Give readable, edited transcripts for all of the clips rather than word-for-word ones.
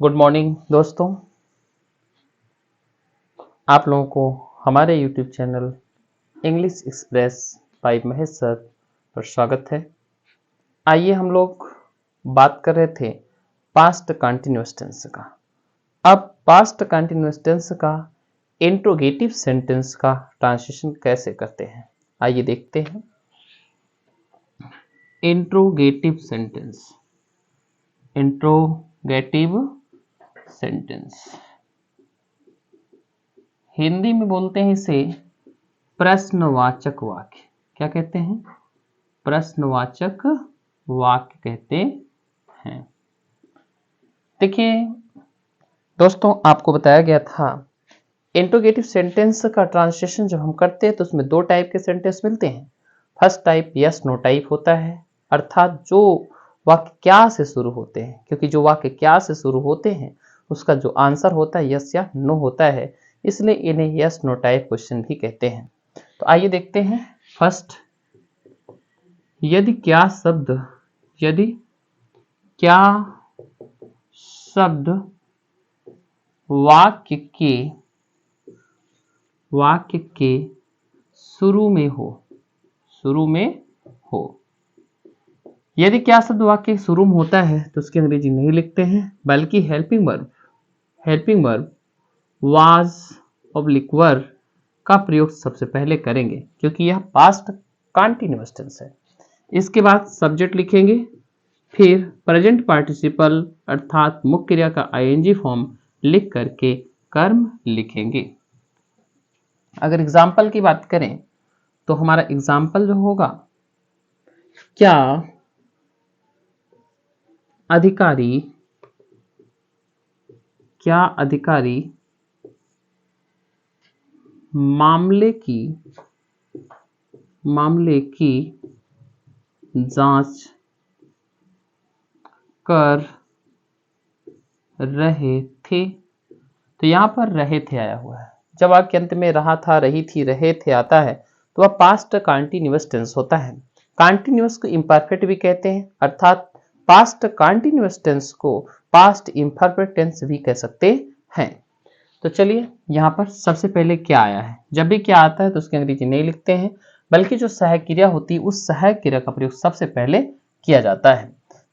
Good morning दोस्तों, आप लोगों को हमारे YouTube channel English express bye Mahesh sir पर स्वागत है। आइए हम लोग बात कर रहे थे पास्ट कंटिन्यूअस टेंस का। अब पास्ट कंटिन्यूअस टेंस का इंट्रोगेटिव सेंटेंस का ट्रांसलेशन कैसे करते हैं, आइए देखते हैं। Interrogative sentence, interrogative sentence Hindi में बोलते हैं इसे प्रश्नवाचक वाक्य। क्या कहते हैं? प्रश्नवाचक वाक्य कहते हैं। देखिए दोस्तों, आपको बताया गया था इंट्रोगेटिव सेंटेंस का ट्रांसलेशन जब हम करते हैं तो उसमें दो टाइप के सेंटेंस मिलते हैं। First type yes no type होता है, अर्थात जो वाक्य क्या से शुरू होते हैं, क्योंकि जो वाक्य क्या से शुरू होते हैं उसका जो आंसर होता है यस या नो होता है, इसलिए इन्हें यस नो टाइप क्वेश्चन भी कहते हैं। तो आइए देखते हैं। फर्स्ट, यदि क्या शब्द वाक्य के शुरू में हो। यदि क्या शब्द वाक्य के शुरू में होता है तो उसकी अंग्रेजी नहीं लिखते हैं, बल्कि हेल्पिंग वर्ब वाज ऑब्लिक वर का प्रयोग सबसे पहले करेंगे, क्योंकि यह पास्ट कंटीन्यूअस टेंस है। इसके बाद सब्जेक्ट लिखेंगे, फिर प्रेजेंट पार्टिसिपल अर्थात मुख्य क्रिया का आईएनजी फॉर्म लिख करके कर्म लिखेंगे। अगर एग्जाम्पल की बात करें तो हमारा एग्जाम्पल जो होगा, क्या अधिकारी मामले की जांच कर रहे थे। तो यहां पर रहे थे आया हुआ है। जब वाक्य अंत में रहा था, रही थी, रहे थे आता है तो वह पास्ट कंटीन्यूअस टेंस होता है। कंटीन्यूअस को इम्परफेक्ट भी कहते हैं, अर्थात पास्ट कंटीन्यूअस टेंस को पास्ट इम्परफेक्ट टेंस भी कह सकते हैं। तो चलिए, यहाँ पर सबसे पहले क्या आया है। जब भी क्या आता है तो उसकी अंग्रेजी नहीं लिखते हैं, बल्कि जो सहायक क्रिया होती है उस सहायक क्रिया का प्रयोग सबसे पहले किया जाता है।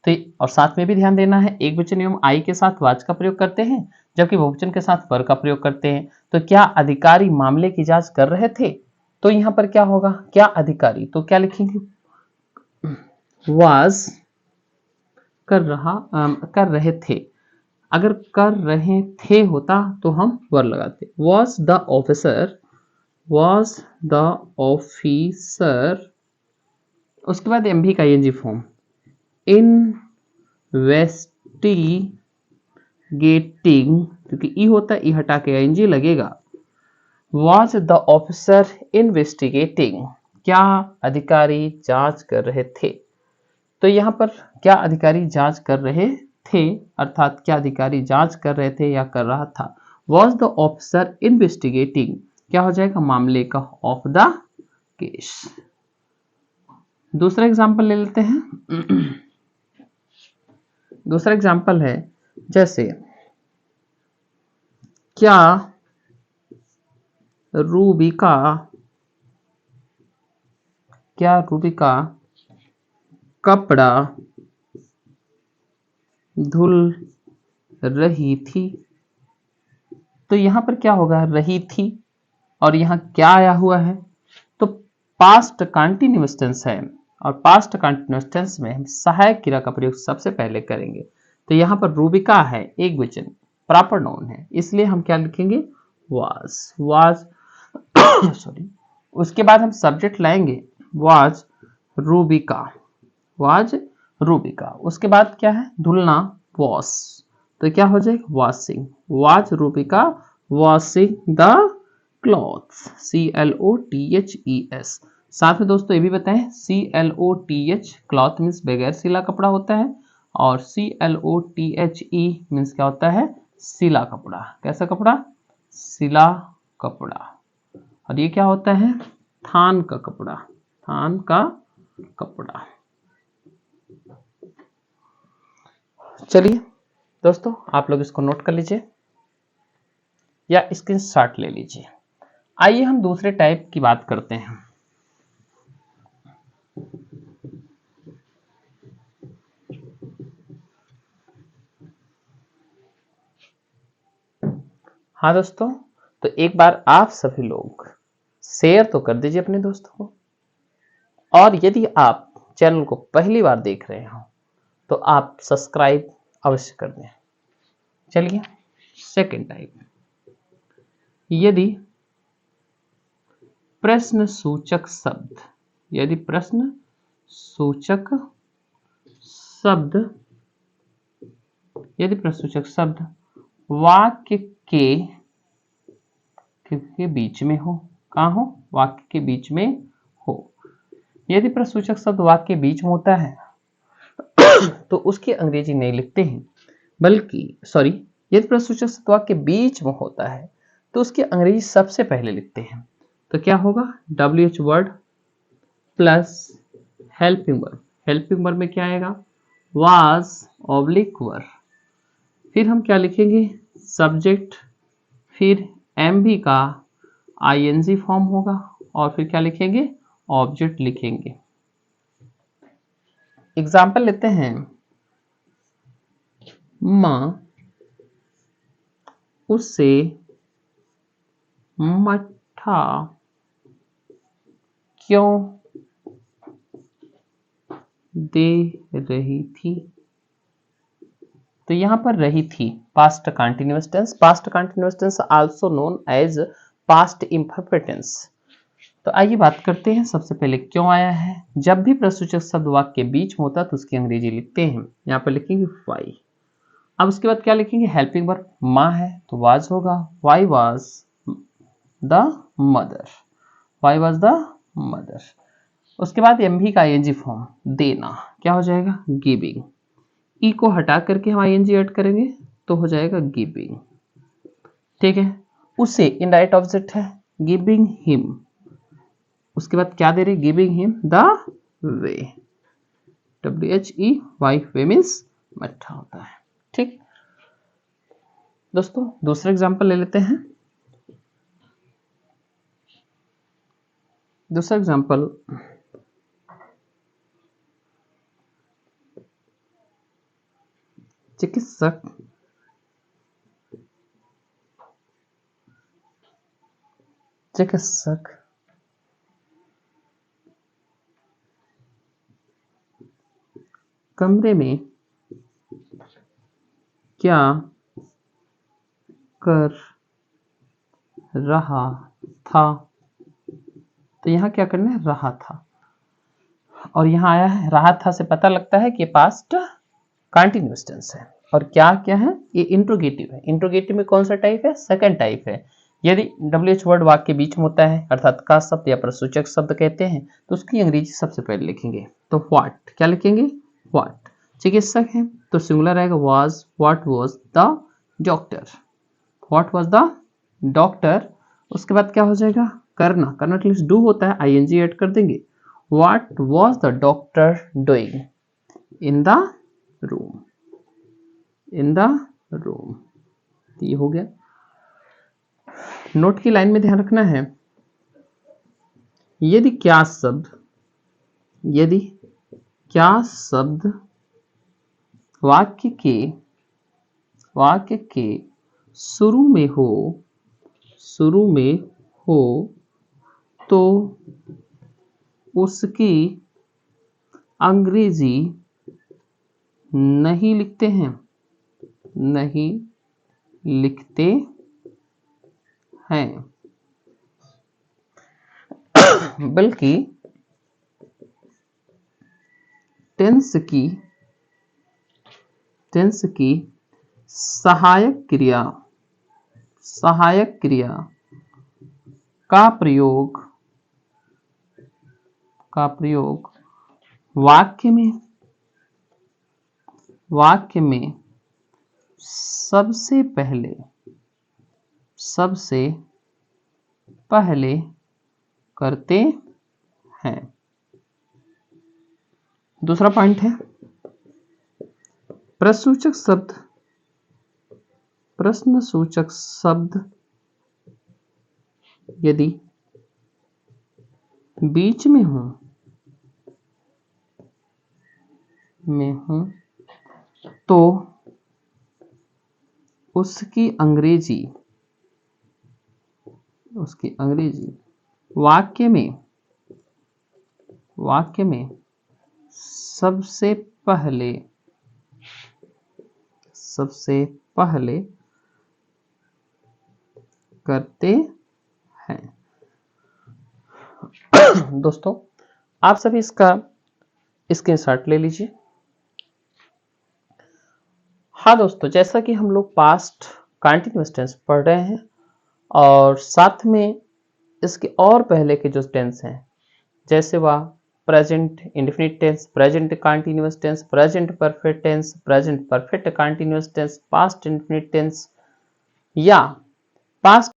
तो और साथ में भी ध्यान देना है, एक वचन एवं आई के साथ वाच का प्रयोग करते हैं, जबकि बहुवचन के साथ वर का प्रयोग करते हैं। तो क्या अधिकारी मामले की जांच कर रहे थे, तो यहाँ पर क्या होगा, क्या अधिकारी, तो क्या लिखेंगे, वाज कर रहे थे। अगर कर रहे थे होता तो हम वर लगाते। वॉज द ऑफिसर, उसके बाद एमवी का एनजी फॉर्म, इन्वेस्टिगेटिंग, क्योंकि ई होता है, ई हटा के एनजी लगेगा। वॉज द ऑफिसर इन्वेस्टिगेटिंग, क्या अधिकारी जांच कर रहे थे। तो यहाँ पर क्या अधिकारी जांच कर रहे थे, अर्थात क्या अधिकारी जांच कर रहे थे या कर रहा था। वॉज द ऑफिसर इन्वेस्टिगेटिंग, क्या हो जाएगा, मामले का, ऑफ द केस। दूसरा एग्जांपल ले लेते हैं। दूसरा एग्जांपल है, जैसे क्या रूबिका कपड़ा धुल रही थी। तो यहां पर क्या होगा, रही थी, और यहां क्या आया हुआ है, तो पास्ट कंटीन्यूअस टेंस है, और पास्ट कंटीन्यूअस टेंस में हम सहायक क्रिया का प्रयोग सबसे पहले करेंगे। तो यहां पर रूबिका है, एक वचन, प्रॉपर नाउन है, इसलिए हम क्या लिखेंगे, वाज सॉरी। उसके बाद हम सब्जेक्ट लाएंगे, वाज रूबिका। उसके बाद क्या है, धुलना, वॉश, तो क्या हो जाएगा, washing. Was Rubika washing the clothes, CLOTHES। साथ में दोस्तों ये भी बताएं, CLOTH क्लॉथ मीन्स बगैर सिला कपड़ा होता है, और CLOTHE मीन्स क्या होता है, सिला कपड़ा। कैसा कपड़ा, सिला कपड़ा। और ये क्या होता है, थान का कपड़ा। चलिए दोस्तों आप लोग इसको नोट कर लीजिए या स्क्रीनशॉट ले लीजिए। आइए हम दूसरे टाइप की बात करते हैं। हाँ दोस्तों, तो एक बार आप सभी लोग शेयर तो कर दीजिए अपने दोस्तों को, और यदि आप चैनल को पहली बार देख रहे हो तो आप सब्सक्राइब अवश्य कर दें। चलिए सेकंड टाइप, यदि प्रश्न सूचक शब्द, यदि प्रश्न सूचक शब्द, यदि प्रश्न सूचक शब्द वाक्य के बीच में हो, कहाँ हो, वाक्य के बीच में हो। यदि प्रश्न सूचक शब्द वाक्य के बीच में होता है तो उसकी अंग्रेजी नहीं लिखते हैं, बल्कि यदि प्रश्न सूचक शब्द वाक्य के बीच में होता है तो उसकी अंग्रेजी सबसे पहले लिखते हैं। तो क्या होगा, WH word plus helping verb. Helping verb में क्या आएगा, वाज ऑब्लिक वर। फिर हम क्या लिखेंगे, सब्जेक्ट, फिर MV का ING फॉर्म होगा, और फिर क्या लिखेंगे, ऑब्जेक्ट लिखेंगे। एग्जाम्पल लेते हैं, माँ उसे मट्ठा क्यों दे रही थी। तो यहां पर रही थी past continuous tense. Past continuous tense also known as past imperfect tense. तो आइए बात करते हैं, सबसे पहले क्यों आया है। जब भी प्रश्नसूचक शब्द वाक्य के बीच में होता है तो उसकी अंग्रेजी लिखते हैं, यहाँ पर लिखेंगे वाई। अब उसके बाद क्या लिखेंगे, हेल्पिंग वर्ब, माँ है तो वाज होगा, why was the mother, why was the mother. उसके बाद MV का ING फॉर्म, देना, क्या हो जाएगा, गिविंग। ई को हटा करके हम ING ऐड करेंगे तो हो जाएगा गिविंग। ठीक है, उसे इनडायरेक्ट ऑब्जेक्ट है, गिविंग हिम। उसके बाद क्या दे रहे, giving him the way, WHEY, way means मट्ठा होता है। ठीक दोस्तों, दूसरा एग्जांपल ले लेते हैं। दूसरा एग्जांपल, चिकित्सक चिकित्सक कमरे में क्या कर रहा था। तो यहाँ क्या करना है, रहा था, और यहाँ आया है रहा था से पता लगता है कि पास्ट कंटीन्यूअस टेंस है। और क्या क्या है, ये इंट्रोगेटिव है। इंट्रोगेटिव में कौन सा टाइप है, सेकंड टाइप है। यदि WH वर्ड वाक्य के बीच में होता है, अर्थात का शब्द या प्रसूचक शब्द कहते हैं, तो उसकी अंग्रेजी सबसे पहले लिखेंगे। तो व्हाट, क्या लिखेंगे, व्हाट। चिकित्सक है तो सिंगुलर आएगा, was, what was the doctor, what was the doctor. उसके बाद क्या हो जाएगा, करना, करना के लिए डू होता है, ING ऐड कर देंगे। What was the doctor doing in the room, in the room. ये हो गया। नोट की लाइन में ध्यान रखना है, यदि क्या शब्द, यदि क्या शब्द वाक्य के शुरू में हो, शुरू में हो तो उसकी अंग्रेजी नहीं लिखते हैं, नहीं लिखते हैं, बल्कि टेंस की सहायक क्रिया का प्रयोग वाक्य में सबसे पहले करते हैं। दूसरा पॉइंट है, प्रसूचक शब्द प्रश्न सूचक शब्द यदि बीच में हूं तो उसकी अंग्रेजी वाक्य में सबसे पहले करते हैं। दोस्तों आप सभी इसका स्क्रीनशॉट ले लीजिए। हाँ दोस्तों, जैसा कि हम लोग पास्ट कंटीन्यूअस टेंस पढ़ रहे हैं और साथ में इसके और पहले के जो टेंस हैं, जैसे वह present indefinite tense, present continuous tense, present perfect tense, present perfect continuous tense, past indefinite tense या पास्ट